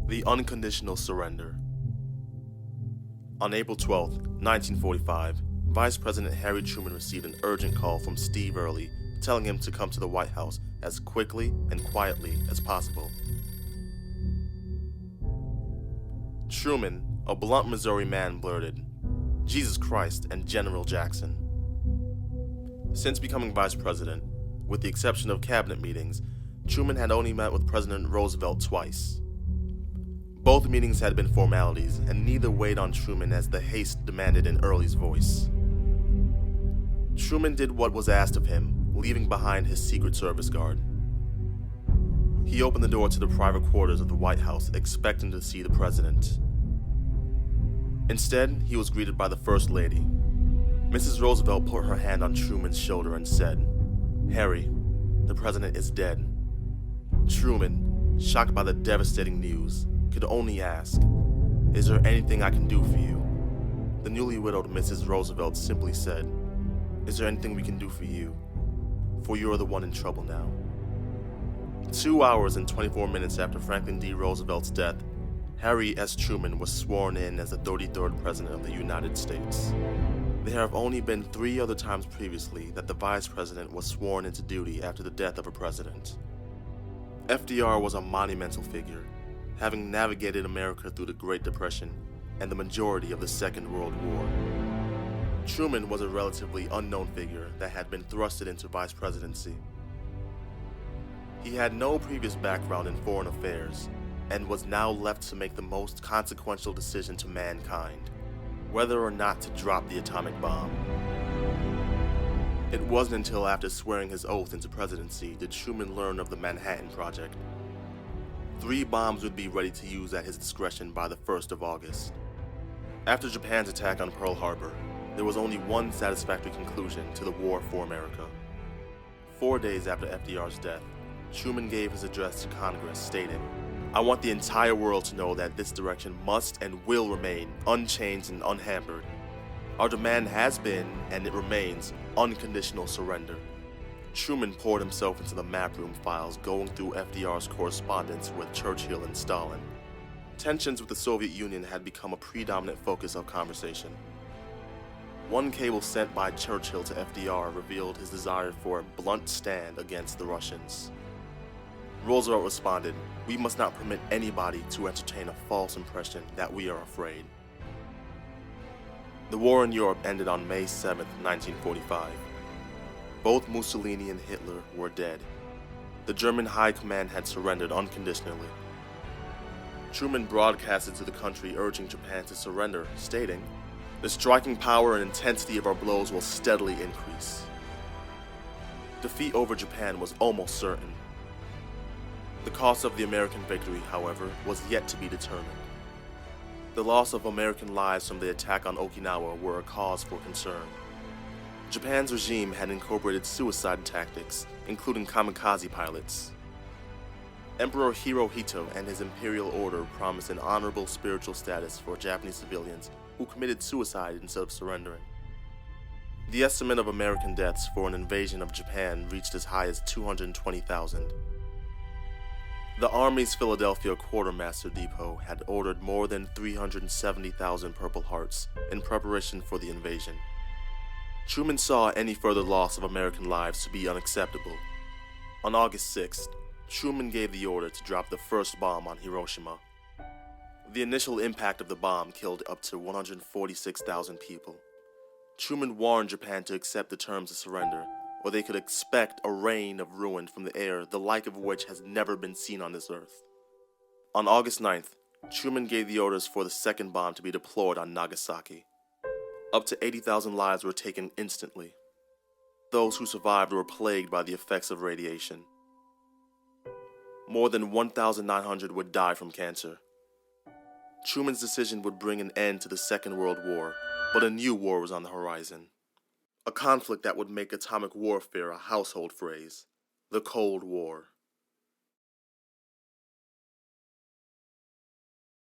The Unconditional Surrender. On April 12, 1945, Vice President Harry Truman received an urgent call from Steve Early telling him to come to the White House as quickly and quietly as possible. Truman, a blunt Missouri man, blurted, "Jesus Christ and General Jackson." Since becoming vice president, with the exception of cabinet meetings, Truman had only met with President Roosevelt twice. Both meetings had been formalities, and neither weighed on Truman as the haste demanded in Early's voice. Truman did what was asked of him, leaving behind his Secret Service guard. He opened the door to the private quarters of the White House, expecting to see the president. Instead, he was greeted by the First Lady. Mrs. Roosevelt put her hand on Truman's shoulder and said, "Harry, the president is dead." Truman, shocked by the devastating news, could only ask, "Is there anything I can do for you?" The newly widowed Mrs. Roosevelt simply said, "Is there anything we can do for you? For you are the one in trouble now." 2 hours and 24 minutes after Franklin D. Roosevelt's death, Harry S. Truman was sworn in as the 33rd President of the United States. There have only been 3 other times previously that the Vice President was sworn into duty after the death of a president. FDR was a monumental figure, having navigated America through the Great Depression and the majority of the Second World War. Truman was a relatively unknown figure that had been thrusted into vice presidency. He had no previous background in foreign affairs and was now left to make the most consequential decision to mankind, whether or not to drop the atomic bomb. It wasn't until after swearing his oath into presidency did Truman learn of the Manhattan Project. 3 bombs would be ready to use at his discretion by the 1st of August. After Japan's attack on Pearl Harbor, there was only one satisfactory conclusion to the war for America. 4 days after FDR's death, Truman gave his address to Congress stating, "I want the entire world to know that this direction must and will remain unchanged and unhampered. Our demand has been, and it remains, unconditional surrender." Truman poured himself into the map room files, going through FDR's correspondence with Churchill and Stalin. Tensions with the Soviet Union had become a predominant focus of conversation. One cable sent by Churchill to FDR revealed his desire for a blunt stand against the Russians. Roosevelt responded, "We must not permit anybody to entertain a false impression that we are afraid." The war in Europe ended on May 7, 1945. Both Mussolini and Hitler were dead. The German High Command had surrendered unconditionally. Truman broadcasted to the country urging Japan to surrender, stating, "The striking power and intensity of our blows will steadily increase." Defeat over Japan was almost certain. The cost of the American victory, however, was yet to be determined. The loss of American lives from the attack on Okinawa were a cause for concern. Japan's regime had incorporated suicide tactics, including kamikaze pilots. Emperor Hirohito and his imperial order promised an honorable spiritual status for Japanese civilians who committed suicide instead of surrendering. The estimate of American deaths for an invasion of Japan reached as high as 220,000. The Army's Philadelphia Quartermaster Depot had ordered more than 370,000 Purple Hearts in preparation for the invasion. Truman saw any further loss of American lives to be unacceptable. On August 6th, Truman gave the order to drop the first bomb on Hiroshima. The initial impact of the bomb killed up to 146,000 people. Truman warned Japan to accept the terms of surrender, or they could expect a rain of ruin from the air, the like of which has never been seen on this earth. On August 9th, Truman gave the orders for the second bomb to be deployed on Nagasaki. Up to 80,000 lives were taken instantly. Those who survived were plagued by the effects of radiation. More than 1,900 would die from cancer. Truman's decision would bring an end to the Second World War, but a new war was on the horizon. A conflict that would make atomic warfare a household phrase: the Cold War.